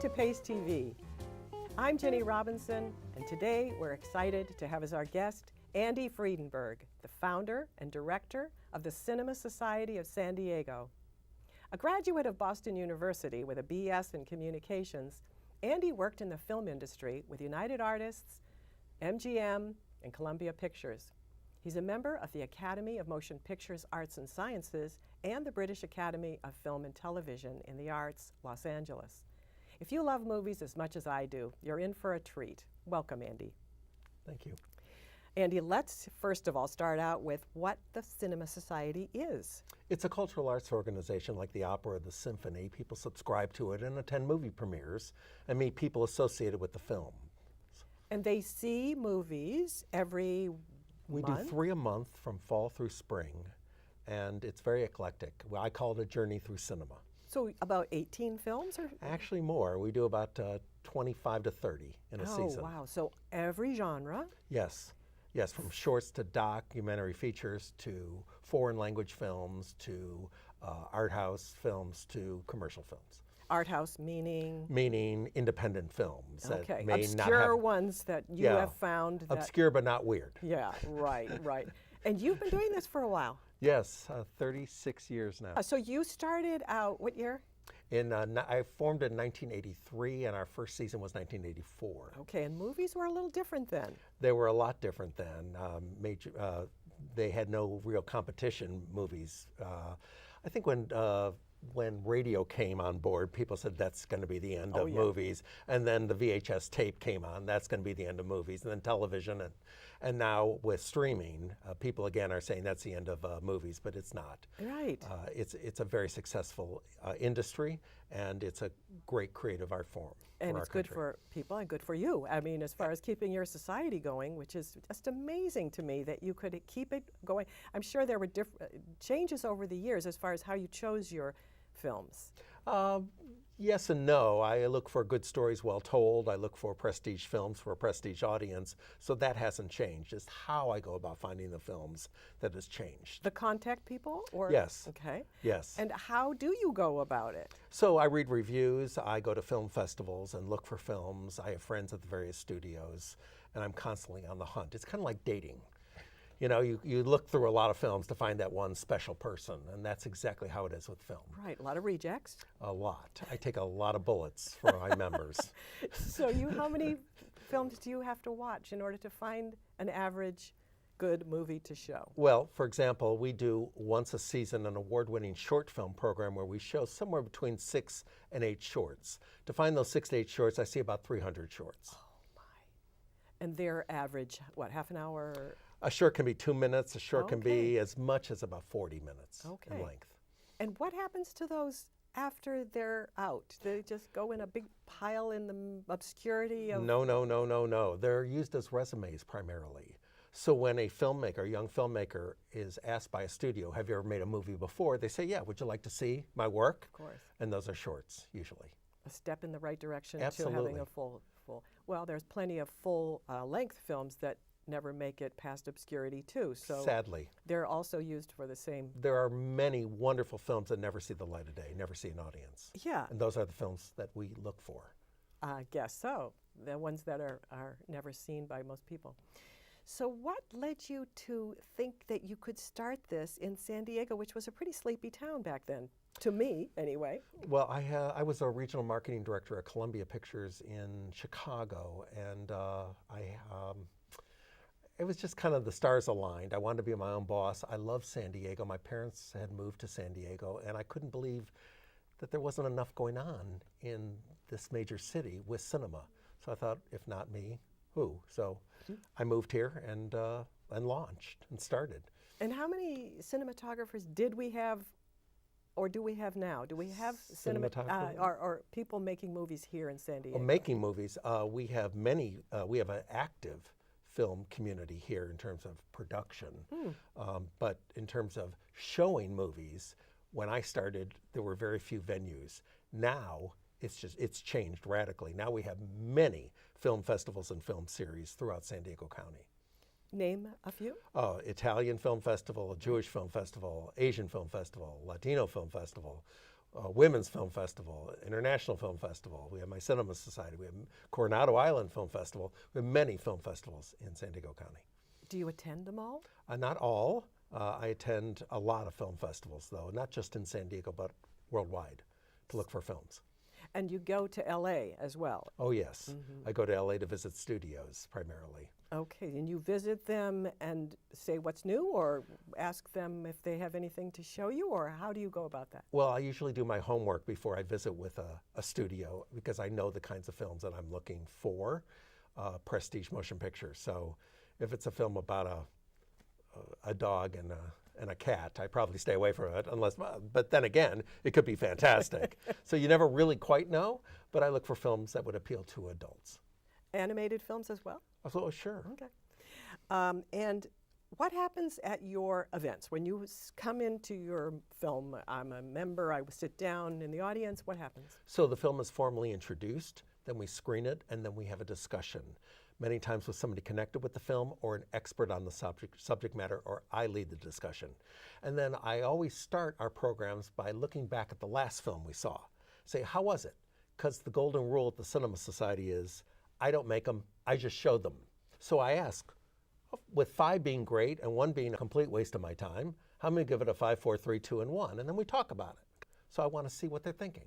to Pace TV. I'm Jenny Robinson, and today we're excited to have as our guest Andy Friedenberg, the founder and director of the Cinema Society of San Diego. A graduate of Boston University with a BS in communications, Andy worked in the film industry with United Artists, MGM, and Columbia Pictures. He's a member of the Academy of Motion Pictures Arts and Sciences and the British Academy of Film and Television in the Arts, Los Angeles. If you love movies as much as I do, you're in for a treat. Welcome, Andy. Thank you. Andy, let's first of all start out with what the Cinema Society is. It's a cultural arts organization like the opera or the symphony. People subscribe to it and attend movie premieres and meet people associated with the film. And they see movies every We month? do 3 a month from fall through spring, and it's very eclectic. I call it a journey through cinema. So about 18 films? Or? Actually more. We do about 25 to 30 in a season. Oh, wow. So every genre? Yes. Yes, from shorts to documentary features to foreign language films to art house films to commercial films. Art house meaning? Meaning independent films Okay. that may not Obscure have... ones that you Yeah. have found that... Obscure but not weird. Yeah, right. And you've been doing this for a while. Yes, 36 years now. So you started out, what year? I formed in 1983, and our first season was 1984. Okay, and movies were a little different then. They were a lot different then. They had no real competition movies. I think when radio came on board, people said that's going to be the end of movies. And then the VHS tape came on, that's going to be the end of movies. And then television, and now with streaming, people again are saying that's the end of movies, but it's not. Right. It's a very successful industry, and it's a great creative art form. And it's good for people and good for you. I mean, as far as keeping your society going, which is just amazing to me that you could keep it going. I'm sure there were changes over the years as far as how you chose your films. Yes and no. I look for good stories well told. I look for prestige films for a prestige audience. So that hasn't changed. It's how I go about finding the films that has changed. The contact people? Or? Yes. Okay. Yes. And how do you go about it? So I read reviews. I go to film festivals and look for films. I have friends at the various studios, and I'm constantly on the hunt. It's kind of like dating. You know, you look through a lot of films to find that one special person, and that's exactly how it is with film. Right, a lot of rejects. A lot. I take a lot of bullets for my members. So how many films do you have to watch in order to find an average good movie to show? Well, for example, we do once a season an award-winning short film program where we show somewhere between 6 and 8 shorts. To find those 6 to 8 shorts, I see about 300 shorts. Oh my. And their average, what, half an hour? Or? A short can be 2 minutes. A short can be as much as about 40 minutes in length. And what happens to those after they're out? They just go in a big pile in the obscurity of... No. They're used as resumes primarily. So when a filmmaker, a young filmmaker, is asked by a studio, have you ever made a movie before? They say, yeah, would you like to see my work? Of course. And those are shorts, usually. A step in the right direction Absolutely. to having a full... Well, there's plenty of full-length films that never make it past obscurity too. So sadly. They're also used for the same... There are many wonderful films that never see the light of day, never see an audience. Yeah. And those are the films that we look for. I guess so. The ones that are never seen by most people. So what led you to think that you could start this in San Diego, which was a pretty sleepy town back then? To me, anyway. Well, I was a regional marketing director at Columbia Pictures in Chicago, and it was just kind of the stars aligned. I wanted to be my own boss. I love San Diego. My parents had moved to San Diego, and I couldn't believe that there wasn't enough going on in this major city with cinema. So I thought, if not me, who? So I moved here and launched and started. And how many cinematographers did we have, or do we have now? Do we have cinematographers or people making movies here in San Diego? Well, making movies, we have many. We have an active film community here in terms of production, but in terms of showing movies, when I started, there were very few venues. Now it's changed radically. Now we have many film festivals and film series throughout San Diego County. Name a few. Italian Film Festival, Jewish Film Festival, Asian Film Festival, Latino Film Festival. Women's Film Festival, International Film Festival. We have my Cinema Society. We have Coronado Island Film Festival. We have many film festivals in San Diego County. Do you attend them all? Not all. I attend a lot of film festivals, though, not just in San Diego, but worldwide, to look for films. And you go to LA as well? Oh, yes. I go to LA to visit studios, primarily. Okay, and you visit them and say what's new, or ask them if they have anything to show you, or how do you go about that? Well, I usually do my homework before I visit with a studio, because I know the kinds of films that I'm looking for, prestige motion pictures. So if it's a film about a dog and a cat, I probably stay away from it, but then again, it could be fantastic. So you never really quite know, but I look for films that would appeal to adults. Animated films as well? Oh, sure. Okay. And what happens at your events? When you come into your film, I'm a member, I sit down in the audience, what happens? So the film is formally introduced, then we screen it, and then we have a discussion. Many times with somebody connected with the film or an expert on the subject matter, or I lead the discussion. And then I always start our programs by looking back at the last film we saw. Say, how was it? Because the golden rule at the Cinema Society is, I don't make them, I just show them. So I ask, with 5 being great and 1 being a complete waste of my time, how many give it a 5, 4, 3, 2, and 1? And then we talk about it. So I want to see what they're thinking.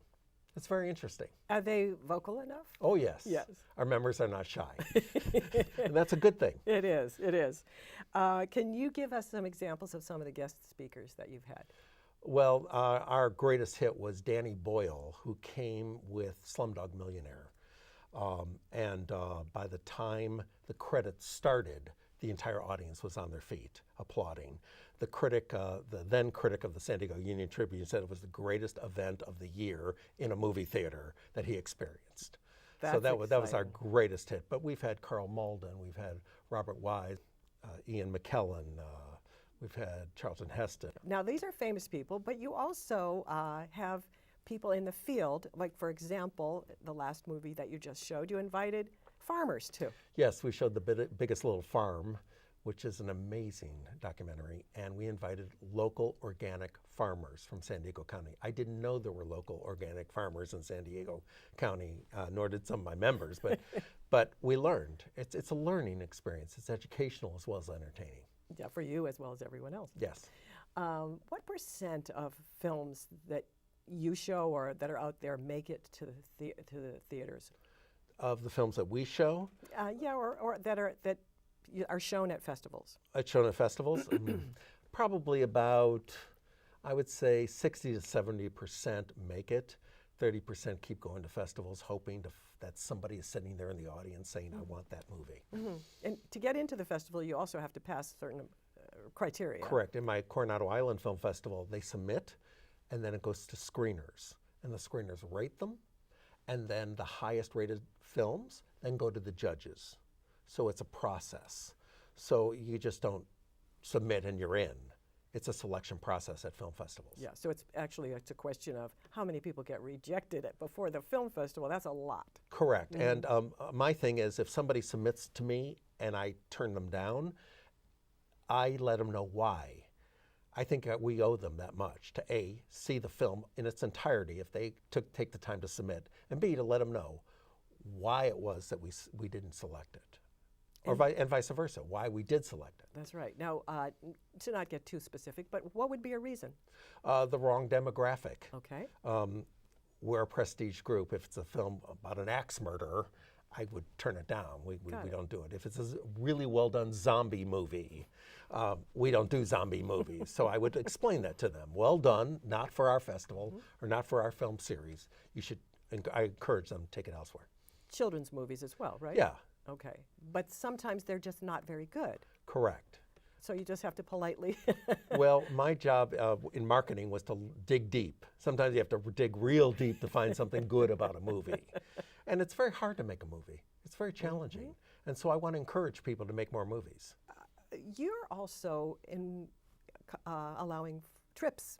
It's very interesting. Are they vocal enough? Oh, yes. Yes. Our members are not shy. And that's a good thing. It is, it is. Can you give us some examples of some of the guest speakers that you've had? Well, our greatest hit was Danny Boyle, who came with Slumdog Millionaire. By the time the credits started, the entire audience was on their feet, applauding. The critic, the then critic of the San Diego Union Tribune, said it was the greatest event of the year in a movie theater that he experienced. So that was our greatest hit. But we've had Carl Malden, we've had Robert Wise, Ian McKellen, we've had Charlton Heston. Now, these are famous people, but you also have people in the field, like, for example, the last movie that you just showed, you invited farmers too. Yes, we showed The Biggest Little Farm, which is an amazing documentary, and we invited local organic farmers from San Diego County. I didn't know there were local organic farmers in San Diego County, nor did some of my members, but we learned. It's a learning experience. It's educational as well as entertaining. Yeah, for you as well as everyone else. Yes. What % of films that you show or that are out there make it to the theaters? Of the films that we show? Yeah, or that are shown at festivals. Shown at festivals? Probably about, I would say, 60 to 70% make it. 30% keep going to festivals, hoping that somebody is sitting there in the audience saying, I want that movie. And to get into the festival, you also have to pass certain criteria. Correct. In my Coronado Island Film Festival, they submit, and then it goes to screeners. And the screeners rate them, and then the highest rated films then go to the judges. So it's a process. So you just don't submit and you're in. It's a selection process at film festivals. Yeah, so it's a question of how many people get rejected before the film festival. That's a lot. Correct. And my thing is, if somebody submits to me and I turn them down, I let them know why. I think we owe them that much to A, see the film in its entirety if they take the time to submit, and B, to let them know why it was that we didn't select it, and vice versa, why we did select it. That's right. Now, to not get too specific, but what would be a reason? The wrong demographic. Okay. We're a prestige group. If it's a film about an axe murderer, I would turn it down. We don't do it. If it's a really well done zombie movie, we don't do zombie movies. So I would explain that to them. Well done, not for our festival or not for our film series. I encourage them to take it elsewhere. Children's movies as well, right? Yeah. Okay. But sometimes they're just not very good. Correct. So you just have to politely. Well, my job in marketing was to dig deep. Sometimes you have to dig real deep to find something good about a movie. And it's very hard to make a movie. It's very challenging. And so I want to encourage people to make more movies. You're also allowing trips,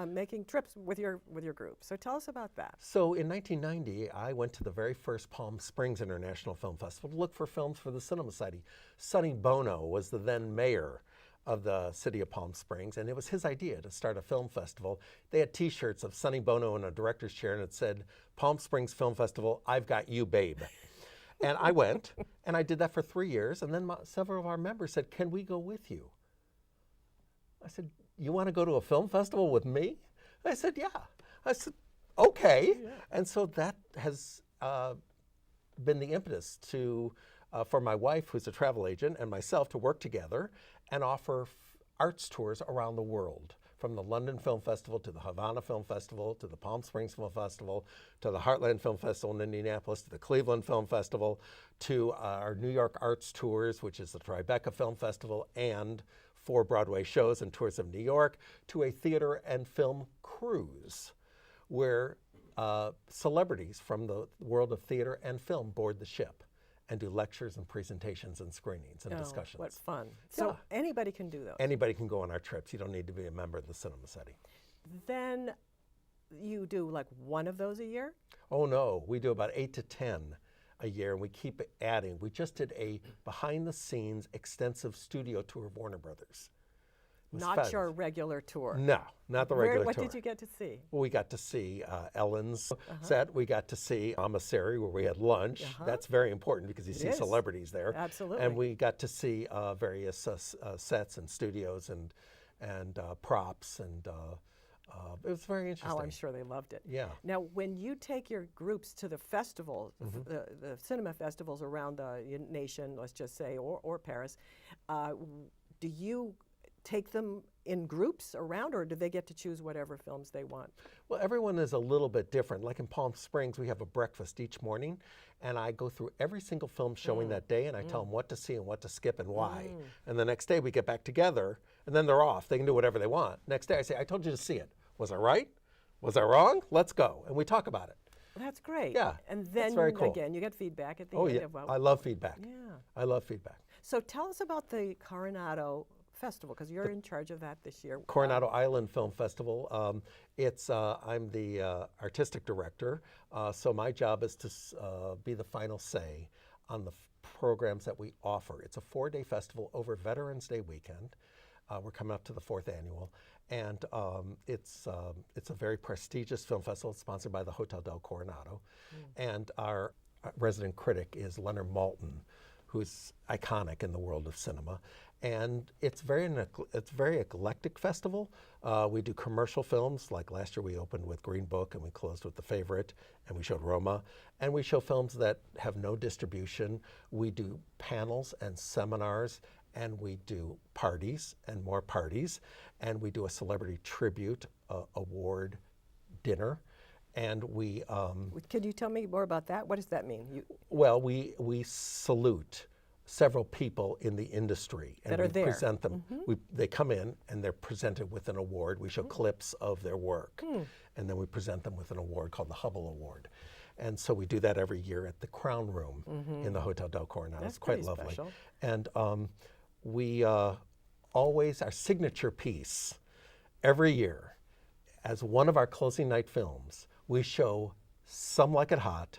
making trips with your group. So tell us about that. So in 1990, I went to the very first Palm Springs International Film Festival to look for films for the Cinema Society. Sonny Bono was the then mayor of the city of Palm Springs, and it was his idea to start a film festival. They had T-shirts of Sonny Bono in a director's chair, and it said, "Palm Springs Film Festival, I've got you, babe." And I went, and I did that for 3 years, and then several of our members said, "Can we go with you?" I said, "You want to go to a film festival with me?" I said, "Yeah." I said, "Okay." Yeah. And so that has been the impetus to, for my wife, who's a travel agent, and myself to work together and offer arts tours around the world, from the London Film Festival to the Havana Film Festival to the Palm Springs Film Festival to the Heartland Film Festival in Indianapolis to the Cleveland Film Festival to our New York Arts Tours, which is the Tribeca Film Festival, and 4 Broadway shows and tours of New York, to a theater and film cruise where celebrities from the world of theater and film board the ship and do lectures and presentations and screenings and discussions. What fun. So anybody can do those? Anybody can go on our trips. You don't need to be a member of the Cinema City. Then you do like one of those a year? Oh no, we do about 8 to 10 a year, and we keep adding. We just did a behind-the-scenes extensive studio tour of Warner Brothers. Not fabulous. Your regular tour? No, not the regular what tour. What did you get to see? Well, we got to see Ellen's set. We got to see Emissary, where we had lunch. That's very important because you see celebrities there. Absolutely. And we got to see various sets and studios and props, and it was very interesting. Oh, I'm sure they loved it. Yeah. Now, when you take your groups to the festivals, the cinema festivals around the nation, let's just say, or Paris, do you take them in groups around, or do they get to choose whatever films they want? Well, everyone is a little bit different. Like in Palm Springs, we have a breakfast each morning, and I go through every single film showing that day, and I tell them what to see and what to skip and why. And the next day we get back together, and then they're off. They can do whatever they want. Next day I say, "I told you to see it. Was I right? Was I wrong? Let's go." And we talk about it. That's great. Yeah, and then that's very cool. Again, you get feedback at the end. Oh yeah, of I love feedback. Yeah, I love feedback. So tell us about the Coronado Festival, because you're in charge of that this year. Coronado Island Film Festival. I'm the artistic director, so my job is to be the final say on the programs that we offer. It's a 4-day festival over Veterans Day weekend. We're coming up to the 4th annual, and it's a very prestigious film festival. It's sponsored by the Hotel del Coronado, and our resident critic is Leonard Maltin, who's iconic in the world of cinema. And it's very eclectic festival. We do commercial films, like last year we opened with Green Book and we closed with The Favorite, and we showed Roma. And we show films that have no distribution. We do panels and seminars, and we do parties and more parties, and we do a celebrity tribute award dinner. And we Can you tell me more about that? What does that mean? Well, we salute several people in the industry, and that are we there. Present them. They come in and they're presented with an award. We show clips of their work, and then we present them with an award called the Hubble Award. And so we do that every year at the Crown Room in the Hotel del Coronado. That's it's quite pretty lovely. Special. And we always, our signature piece every year, as one of our closing night films, we show Some Like It Hot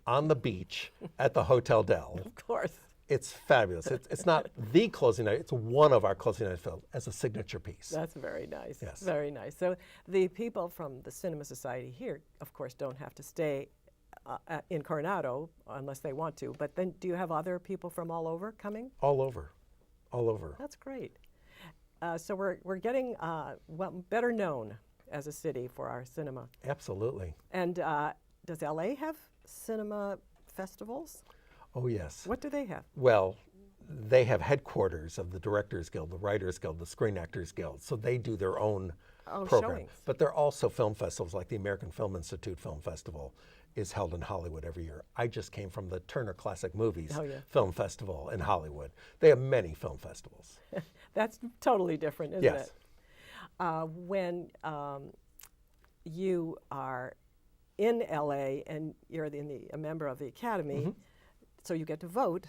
on the beach at the Hotel Del. Of course. It's fabulous. It's not the closing night, it's one of our closing night films as a signature piece. That's very nice. Yes. Very nice. So the people from the Cinema Society here, of course, don't have to stay in Coronado unless they want to. But then do you have other people from all over coming? All over. All over. That's great. So we're getting better known as a city for our cinema. Absolutely. And does LA have cinema festivals? Oh, yes. What do they have? Well, they have headquarters of the Directors Guild, the Writers Guild, the Screen Actors Guild, so they do their own program. Showings. But there are also film festivals, like the American Film Institute Film Festival is held in Hollywood every year. I just came from the Turner Classic Movies Film Festival in Hollywood. They have many film festivals. That's totally different, isn't yes. it? When you are in LA and you're a member of the Academy, so you get to vote.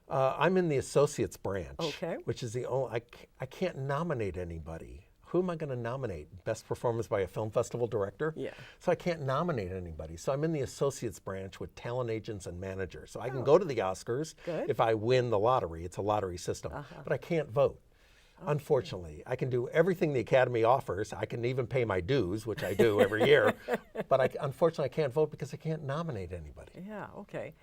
I'm in the Associates branch, okay. which is the only, I can't nominate anybody. Who am I going to nominate? Best performance by a film festival director? Yeah. So I can't nominate anybody. So I'm in the Associates branch with talent agents and managers. So I can go to the Oscars if I win the lottery. It's a lottery system. But I can't vote. Unfortunately, I can do everything the Academy offers. I can even pay my dues, which I do every year. But unfortunately, I can't vote because I can't nominate anybody. Yeah, okay.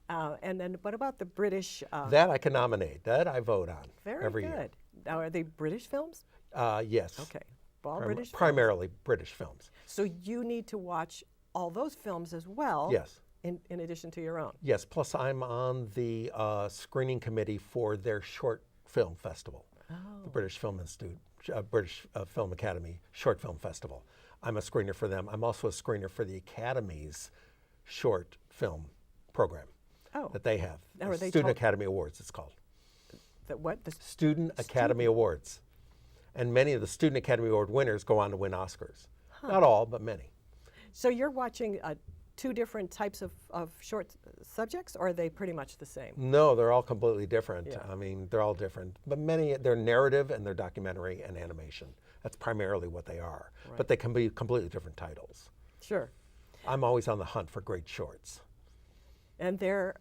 And then what about the British? That I can nominate. That I vote on Very every good. year. Now, are they British films? Yes. Okay. All British films? Primarily British films. So you need to watch all those films as well. Yes. In addition to your own. Yes. Plus, I'm on the screening committee for their short film festival, the British Film Institute, British Film Academy Short Film Festival. I'm a screener for them. I'm also a screener for the Academy's short film program that they have. Now, are they Student Academy Awards, it's called. What? The Student Academy Awards. And many of the Student Academy Award winners go on to win Oscars. Not all, but many. So you're watching two different types of short subjects, or are they pretty much the same? No, they're all completely different. Yeah. I mean, they're all different. But many, they're narrative and they're documentary and animation. That's primarily what they are. Right. But they can be completely different titles. Sure. I'm always on the hunt for great shorts. And they're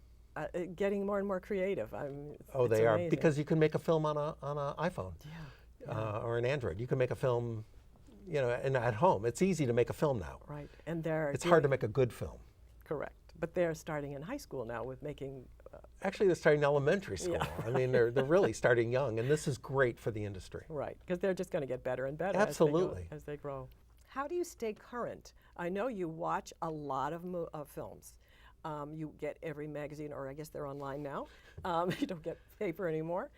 getting more and more creative. Oh, it's they are. amazing. Because you can make a film on an iPhone or an Android. You can make a film, you know, and at home. It's easy to make a film now. Right. And they're It's hard to make a good film. correct. But they're starting in high school now with making. Actually, they're starting elementary school. Yeah. I mean, they're really starting young, and this is great for the industry. Right, because they're just going to get better and better Absolutely. as they grow. How do you stay current? I know you watch a lot of films. You get every magazine, or I guess they're online now. You don't get paper anymore.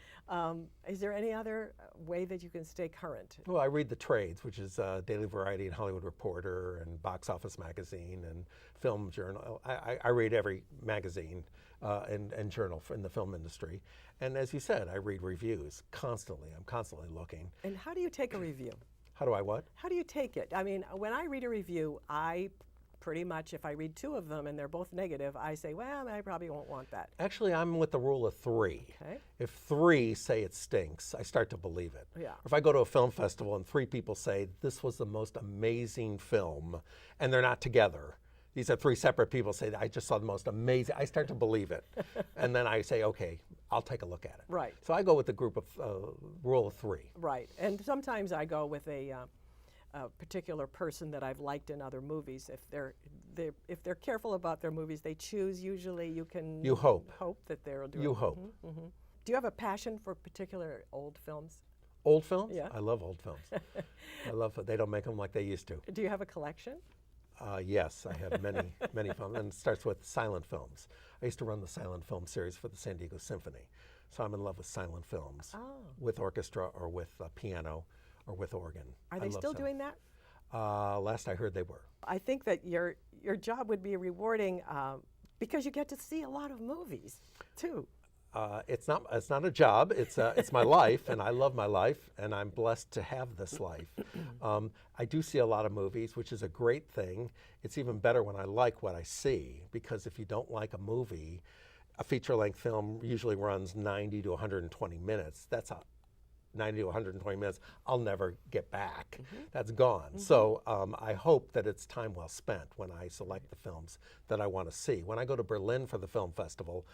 Is there any other way that you can stay current? Well, I read the trades, which is Daily Variety and Hollywood Reporter and Box Office Magazine and Film Journal. I read every magazine and journal in the film industry. And as you said, I read reviews constantly. I'm constantly looking. And how do you take a review? How do I what? How do you take it? I mean, when I read a review, I pretty much, if I read two of them and they're both negative, I say, well, I probably won't want that. Actually, I'm with the rule of three. Okay. If three say it stinks, I start to believe it. Yeah. If I go to a film festival and three people say, this was the most amazing film, and they're not together, these are three separate people say, I just saw the most amazing, I start to believe it. And then I say, okay, I'll take a look at it. Right. So I go with the group of rule of three. Right. And sometimes I go with a particular person that I've liked in other movies. If they're careful about their movies they choose, usually you can hope that they'll do You it. hope. Mm-hmm. Do you have a passion for particular old films? Old films? Yeah. I love old films. I love it. They don't make them like they used to. Do you have a collection? Yes, I have many, many films, and it starts with silent films. I used to run the silent film series for the San Diego Symphony, so I'm in love with silent films, with orchestra or with piano or with organ. Are they still doing that? Last I heard they were. I think that your job would be rewarding because you get to see a lot of movies too. It's not a job. It's my life, and I love my life, and I'm blessed to have this life. I do see a lot of movies, which is a great thing. It's even better when I like what I see, because if you don't like a movie, a feature-length film usually runs 90 to 120 minutes. That's 90 to 120 minutes I'll never get back. That's gone. So I hope that it's time well spent when I select the films that I want to see. When I go to Berlin for the film festival,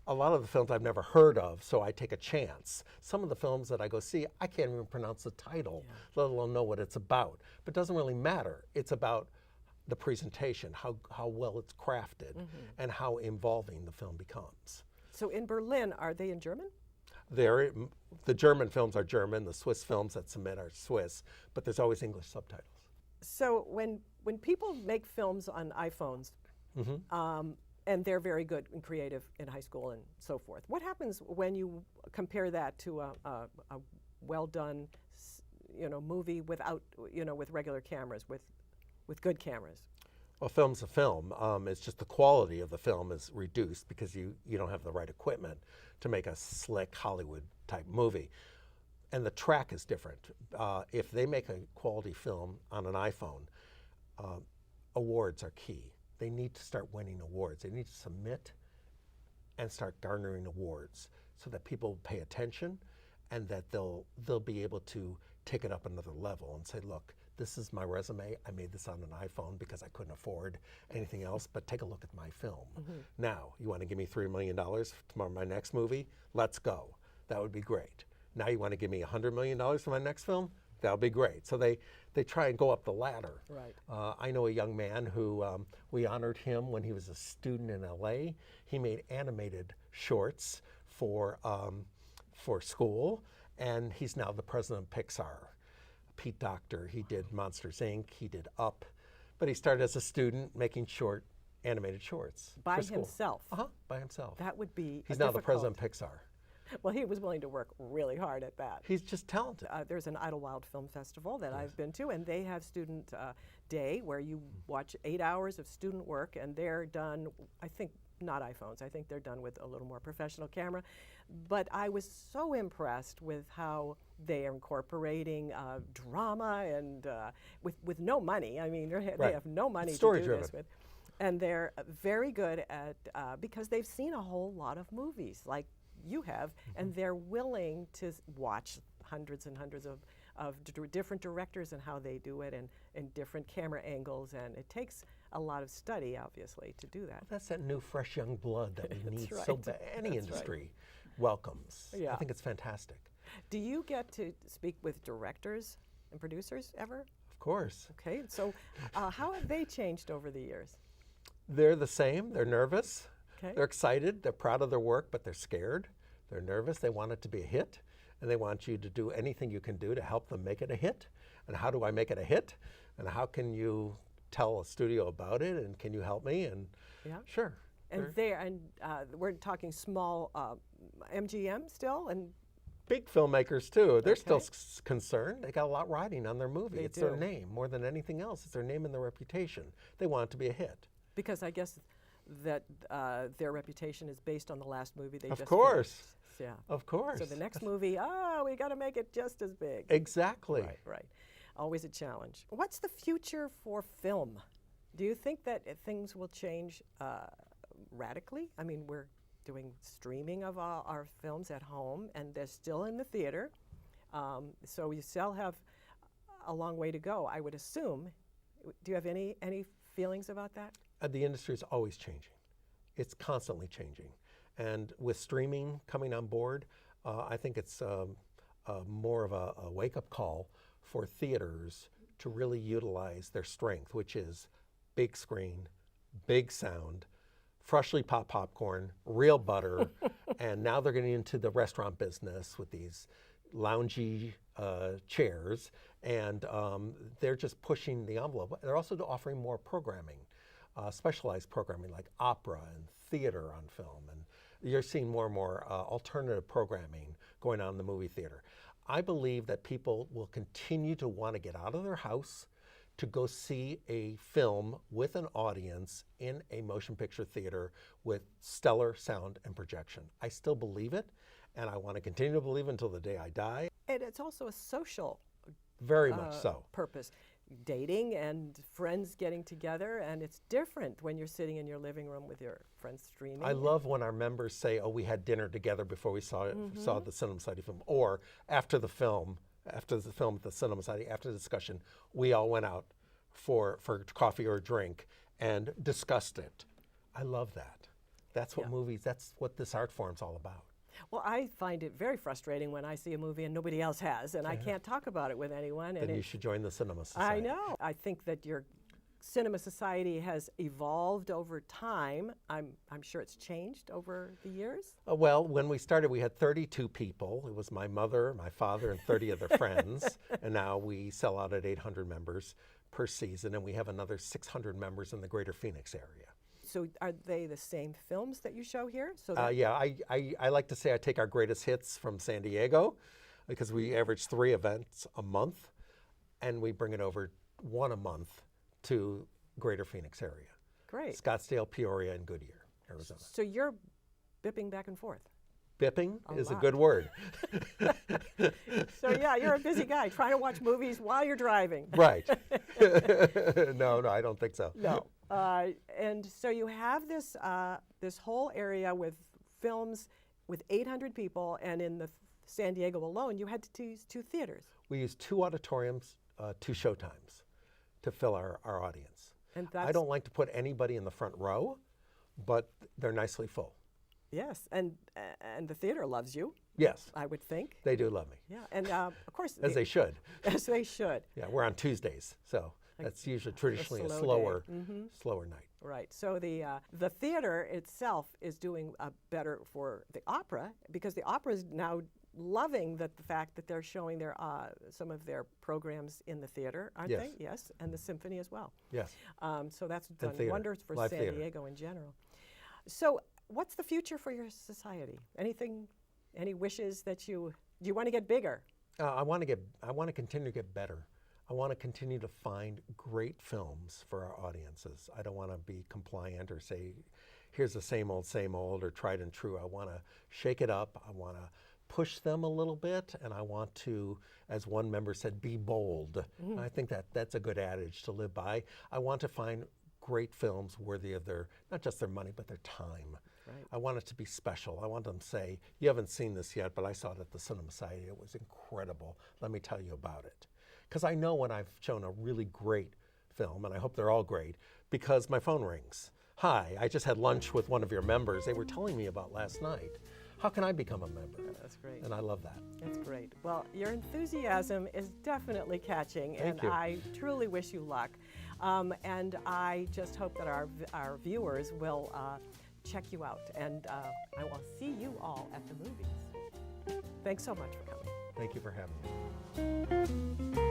a lot of the films I've never heard of, so I take a chance. Some of the films that I go see, I can't even pronounce the title, let alone know what it's about. But it doesn't really matter. It's about the presentation, how well it's crafted, and how involving the film becomes. So in Berlin, are they in German? The German films are German, the Swiss films that submit are Swiss, but there's always English subtitles. So when people make films on iPhones, and they're very good and creative in high school and so forth, what happens when you compare that to a well done, movie without, with regular cameras, with good cameras? Well, film's a film. It's just the quality of the film is reduced because you don't have the right equipment to make a slick Hollywood type movie. And the track is different. If they make a quality film on an iPhone, awards are key. They need to start winning awards. They need to submit and start garnering awards so that people pay attention and that they'll be able to take it up another level and say, look, this is my resume. I made this on an iPhone because I couldn't afford anything else, but take a look at my film. Now, you want to give me $3 million tomorrow, my next movie? Let's go. That would be great. Now you want to give me $100 million for my next film? That'll be great. So they try and go up the ladder. Right. I know a young man who we honored him when he was a student in LA. He made animated shorts for school, and he's now the president of Pixar. Pete Docter, he did Monsters, Inc., he did Up, but he started as a student making animated shorts. By for school. himself. By himself. That would be He's now the president of Pixar. Well, he was willing to work really hard at that. He's just talented. There's an Idlewild Film Festival that I've been to, and they have student day where you watch 8 hours of student work, and they're done, I think, not iPhones. I think they're done with a little more professional camera. But I was so impressed with how they are incorporating drama and with no money. I mean, they have no money to do this with. And they're very good at, because they've seen a whole lot of movies like you have, and they're willing to watch hundreds and hundreds of different directors and how they do it, and different camera angles, and it takes a lot of study, obviously, to do that. Well, that's that new, fresh, young blood that we need right. so bad. Any industry welcomes. Yeah. I think it's fantastic. Do you get to speak with directors and producers ever? Of course. Okay, so how have they changed over the years? They're the same. They're nervous. Okay. They're excited. They're proud of their work, but they're scared. They're nervous. They want it to be a hit, and they want you to do anything you can do to help them make it a hit. And how do I make it a hit? And how can you tell a studio about it? And can you help me? And sure. And we're talking small MGM still, and big filmmakers too. They're still concerned. They got a lot riding on their movie. It's their name more than anything else. It's their name and their reputation. They want it to be a hit. Because I guess that their reputation is based on the last movie they just Of course. finished. Yeah. Of course. So the next movie, we got to make it just as big. Exactly. Right. Always a challenge. What's the future for film? Do you think that things will change radically? I mean, we're doing streaming of our films at home, and they're still in the theater. So we still have a long way to go, I would assume. Do you have any feelings about that? The industry is always changing. It's constantly changing. And with streaming coming on board, I think it's more of a wake-up call for theaters to really utilize their strength, which is big screen, big sound, freshly popped popcorn, real butter, and now they're getting into the restaurant business with these loungy chairs, and they're just pushing the envelope. They're also offering more programming, specialized programming like opera and theater on film, and you're seeing more and more alternative programming going on in the movie theater. I believe that people will continue to want to get out of their house to go see a film with an audience in a motion picture theater with stellar sound and projection. I still believe it, and I want to continue to believe it until the day I die. And it's also a social Very much so. Purpose. Dating and friends getting together, and it's different when you're sitting in your living room with your friends streaming. I love when our members say, "Oh, we had dinner together before we saw the Cinema Society film," or after the film at the Cinema Society, after the discussion, we all went out for coffee or a drink and discussed it. I love that. That's what movies. That's what this art form's all about. Well, I find it very frustrating when I see a movie and nobody else has, and I can't talk about it with anyone. Then you should join the Cinema Society. I know. I think that your Cinema Society has evolved over time. I'm sure it's changed over the years. Well, when we started, we had 32 people. It was my mother, my father, and 30 of their friends. And now we sell out at 800 members per season, and we have another 600 members in the greater Phoenix area. So are they the same films that you show here? So yeah, I like to say I take our greatest hits from San Diego because we average 3 events a month, and we bring it over 1 a month to greater Phoenix area. Great. Scottsdale, Peoria, and Goodyear, Arizona. So you're bipping back and forth. Bipping is a good word. So yeah, you're a busy guy trying to watch movies while you're driving. Right. No, I don't think so. No. And so you have this this whole area with films with 800 people, and in the San Diego alone, you had to use 2 theaters. We use 2 auditoriums, 2 showtimes to fill our audience. And I don't like to put anybody in the front row, but they're nicely full. Yes, and the theater loves you. Yes, I would think. they do love me, Yeah, and of course, as they should. as they should. Yeah, we're on Tuesdays, so that's usually traditionally a slow slower night. Right. So the theater itself is doing better for the opera because the opera is now loving the fact that they're showing their some of their programs in the theater, aren't Yes. they? Yes, and the symphony as well. Yes. So that's done theater, wonders for live San theater. Diego in general. So what's the future for your society? Anything, any wishes that do you want to get bigger? I want to continue to get better. I want to continue to find great films for our audiences. I don't want to be compliant or say, here's the same old, or tried and true. I want to shake it up. I want to push them a little bit, and I want to, as one member said, be bold. I think that's a good adage to live by. I want to find great films worthy of not just their money, but their time. Right. I want it to be special. I want them to say, you haven't seen this yet, but I saw it at the Cinema Society. It was incredible. Let me tell you about it. Because I know when I've shown a really great film, and I hope they're all great, because my phone rings. Hi, I just had lunch with one of your members. They were telling me about last night. How can I become a member? That's great. And I love that. That's great. Well, your enthusiasm is definitely catching, Thank and you. I truly wish you luck. And I just hope that our viewers will check you out, and I will see you all at the movies. Thanks so much for coming. Thank you for having me.